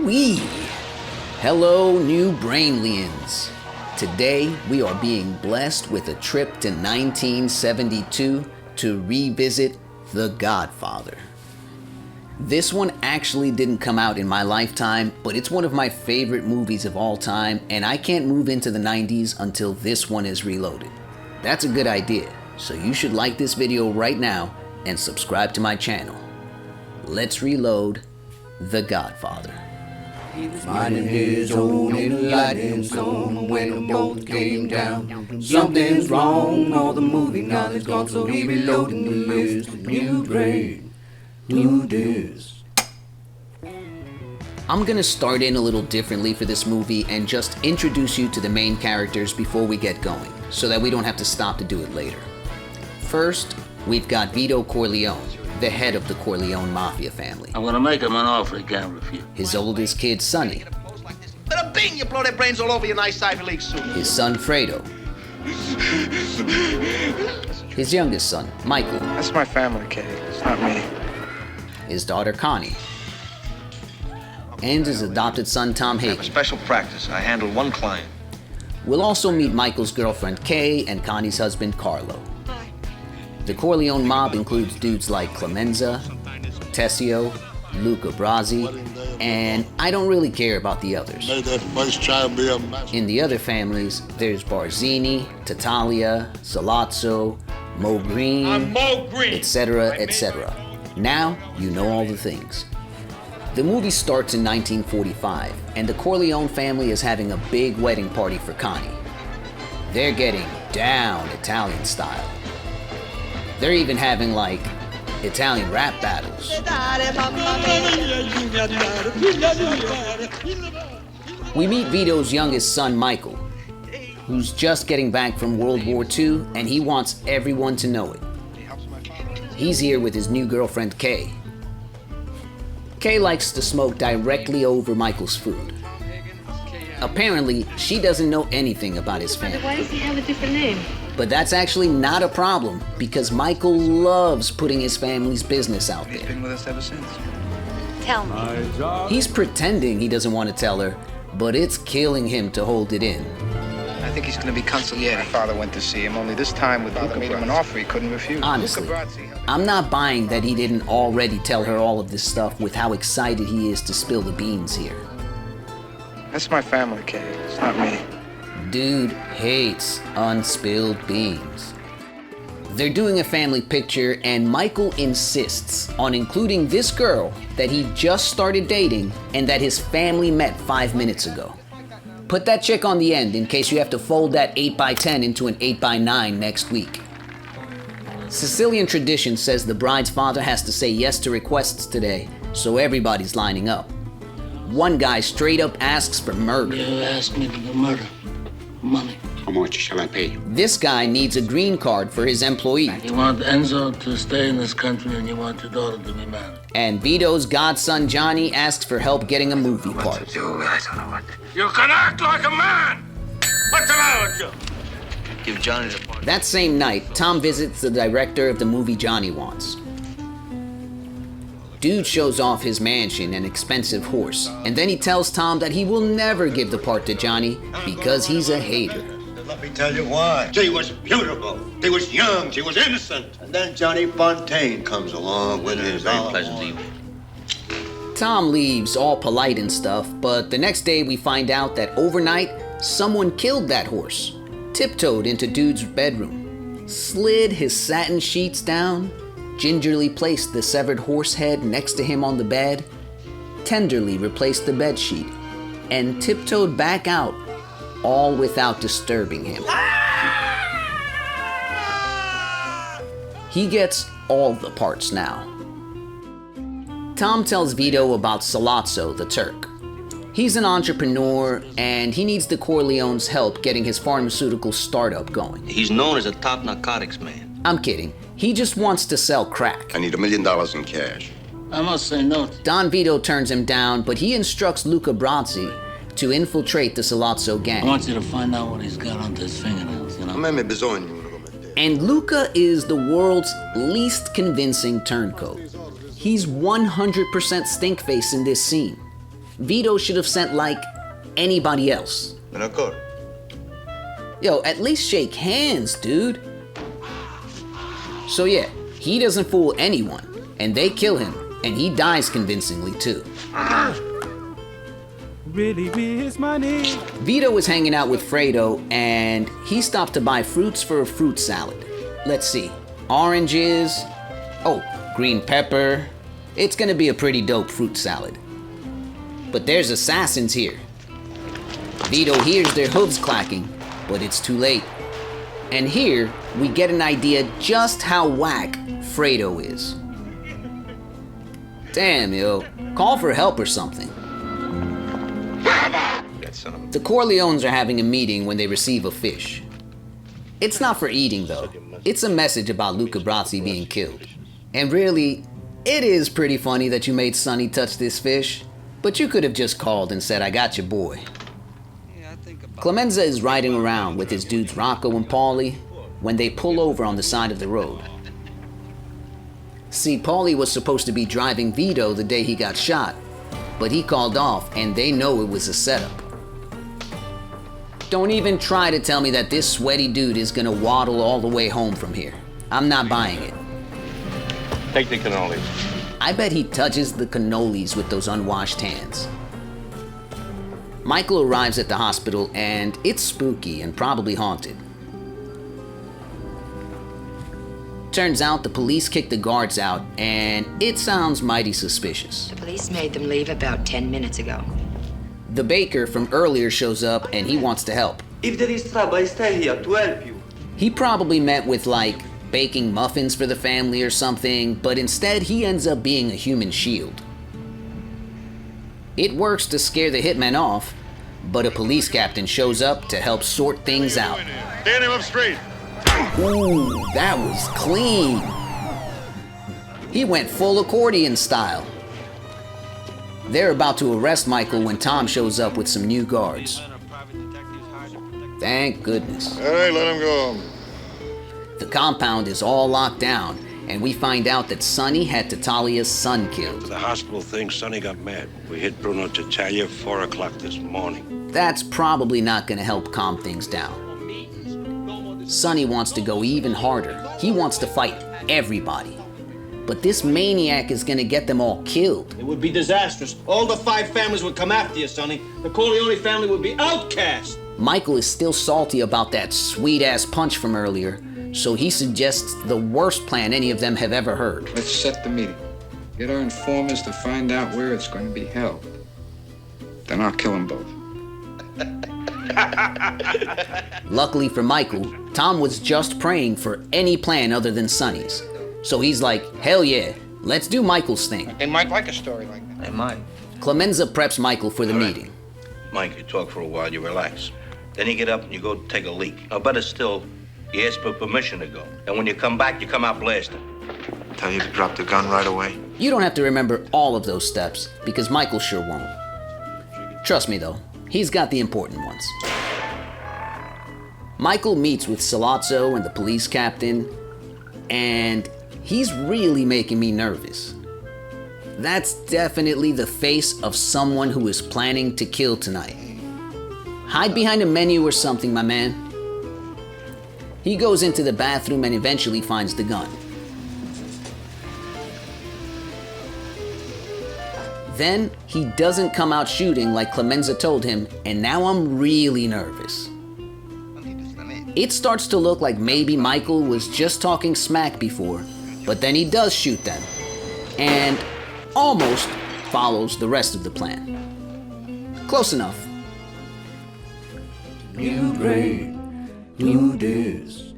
Ooh-wee! Hello, new Brainlians. Today, we are being blessed with a trip to 1972 to revisit The Godfather. This one actually didn't come out in my lifetime, but it's one of my favorite movies of all time, and I can't move into the 90s until this one is reloaded. That's a good idea, so you should like this video right now and subscribe to my channel. Let's reload The Godfather. He was minding his own enlightening zone when the boat came down. Something's wrong, all the movie knowledge gone, so he reloading the list. New brain, do this. I'm gonna start in a little differently for this movie and just introduce you to the main characters before we get going, so that we don't have to stop to do it later. First, we've got Vito Corleone, the head of the Corleone mafia family. I'm gonna make him an offer he can't refuse. His oldest kid, Sonny. Bada bing, you blow their brains all over your nice Ivy League suit. His son, Fredo. His youngest son, Michael. That's my family, Kay. It's not me. His daughter, Connie. And his adopted son, Tom I have a Hagen. special practice. I handle one client. We'll also meet Michael's girlfriend, Kay, and Connie's husband, Carlo. The Corleone mob includes dudes like Clemenza, Tessio, Luca Brasi, and I don't really care about the others. May that first child be a mess. In the other families, there's Barzini, Tatalia, Salazzo, Mo Green, etc., etc. Now, you know all the things. The movie starts in 1945, and the Corleone family is having a big wedding party for Connie. They're getting down Italian style. They're even having, like, Italian rap battles. We meet Vito's youngest son, Michael, who's just getting back from World War II, and he wants everyone to know it. He's here with his new girlfriend, Kay. Kay likes to smoke directly over Michael's food. Apparently, she doesn't know anything about his family. Why does he have a different name? But that's actually not a problem, because Michael loves putting his family's business out He's there. been with us ever since. Tell me. He's pretending he doesn't want to tell her, but it's killing him to hold it in. I think he's gonna be consigliere. My father went to see him, only this time with Luca made him an offer he couldn't refuse. Honestly, Luca Brasi. I'm not buying that he didn't already tell her all of this stuff with how excited he is to spill the beans here. That's my family, Kay. It's not me. Dude hates unspilled beans. They're doing a family picture, and Michael insists on including this girl that he just started dating and that his family met 5 minutes ago. Put that chick on the end in case you have to fold that 8x10 into an 8x9 next week. Sicilian tradition says the bride's father has to say yes to requests today, so everybody's lining up. One guy straight up asks for murder. You asked me to do murder. Money. How much shall I pay you? This guy needs a green card for his employee. You want Enzo to stay in this country and you want your daughter to be married. And Vito's godson Johnny asks for help getting a movie part. You can act like a man! What's the matter with you? Give Johnny the part. That same night, Tom visits the director of the movie Johnny wants. Dude shows off his mansion and expensive horse, and then he tells Tom that he will never give the part to Johnny because he's a hater. Let me tell you why. She was beautiful. She was young. She was innocent. And then Johnny Fontaine comes along with his Very pleasant evening. Tom leaves all polite and stuff, but the next day we find out that overnight, someone killed that horse, tiptoed into Dude's bedroom, slid his satin sheets down, gingerly placed the severed horse head next to him on the bed, tenderly replaced the bed sheet, and tiptoed back out, all without disturbing him. He gets all the parts now. Tom tells Vito about Salazzo, the Turk. He's an entrepreneur, and he needs the Corleone's help getting his pharmaceutical startup going. He's known as a top narcotics man. I'm kidding. He just wants to sell crack. I need $1 million in cash. I must say no. Don Vito turns him down, but he instructs Luca Brasi to infiltrate the Salazzo I gang. want you to find out what he's got under his fingernails, you know? A me bisogno. And Luca is the world's least convincing turncoat. He's 100% stinkface in this scene. Vito should have sent like anybody else. Yo, at least shake hands, dude. So yeah, he doesn't fool anyone, and they kill him, and he dies convincingly too. Really, where's my name? Vito was hanging out with Fredo, and he stopped to buy fruits for a fruit salad. Let's see, oranges, oh, green pepper. It's gonna be a pretty dope fruit salad. But there's assassins here. Vito hears their hooves clacking, but it's too late. And here, we get an idea just how whack Fredo is. Damn, yo, call for help or something. The Corleones are having a meeting when they receive a fish. It's not for eating, though. It's a message about Luca Brasi being killed. And really, it is pretty funny that you made Sonny touch this fish, but you could have just called and said, I got your boy. Clemenza is riding around with his dudes Rocco and Paulie when they pull over on the side of the road. See, Paulie was supposed to be driving Vito the day he got shot, but he called off and they know it was a setup. Don't even try to tell me that this sweaty dude is gonna waddle all the way home from here. I'm not buying it. Take the cannolis. I bet he touches the cannolis with those unwashed hands. Michael arrives at the hospital and it's spooky and probably haunted. Turns out the police kicked the guards out and it sounds mighty suspicious. The police made them leave about 10 minutes ago. The baker from earlier shows up and he wants to help. If there is trouble, I stay here to help you. He probably met with like baking muffins for the family or something, but instead he ends up being a human shield. It works to scare the hitmen off, but a police captain shows up to help sort things out. Stand him up straight. Ooh, that was clean. He went full accordion style. They're about to arrest Michael when Tom shows up with some new guards. Thank goodness. All right, let him go. The compound is all locked down, and we find out that Sonny had Tatalia's son killed. The hospital thinks Sonny got mad. We hit Bruno Tattaglia 4 o'clock this morning. That's probably not gonna help calm things down. Sonny wants to go even harder. He wants to fight everybody. But this maniac is gonna get them all killed. It would be disastrous. All the 5 families would come after you, Sonny. The Corleone family would be outcast. Michael is still salty about that sweet-ass punch from earlier, so he suggests the worst plan any of them have ever heard. Let's set the meeting. Get our informers to find out where it's going to be held. Then I'll kill them both. Luckily for Michael, Tom was just praying for any plan other than Sonny's. So he's like, hell yeah, let's do Michael's thing. They might like a story like that. They might. Clemenza preps Michael for the meeting. Mike, you talk for a while, you relax. Then you get up and you go take a leak. Or better still, you ask for permission to go. And when you come back, you come out blasting. Tell you to drop the gun right away. You don't have to remember all of those steps, because Michael sure won't. Trust me though, he's got the important ones. Michael meets with Salazzo and the police captain, and he's really making me nervous. That's definitely the face of someone who is planning to kill tonight. Hide behind a menu or something, my man. He goes into the bathroom and eventually finds the gun. Then he doesn't come out shooting like Clemenza told him, and now I'm really nervous. It starts to look like maybe Michael was just talking smack before, but then he does shoot them, and almost follows the rest of the plan. Close enough. New brain, new this.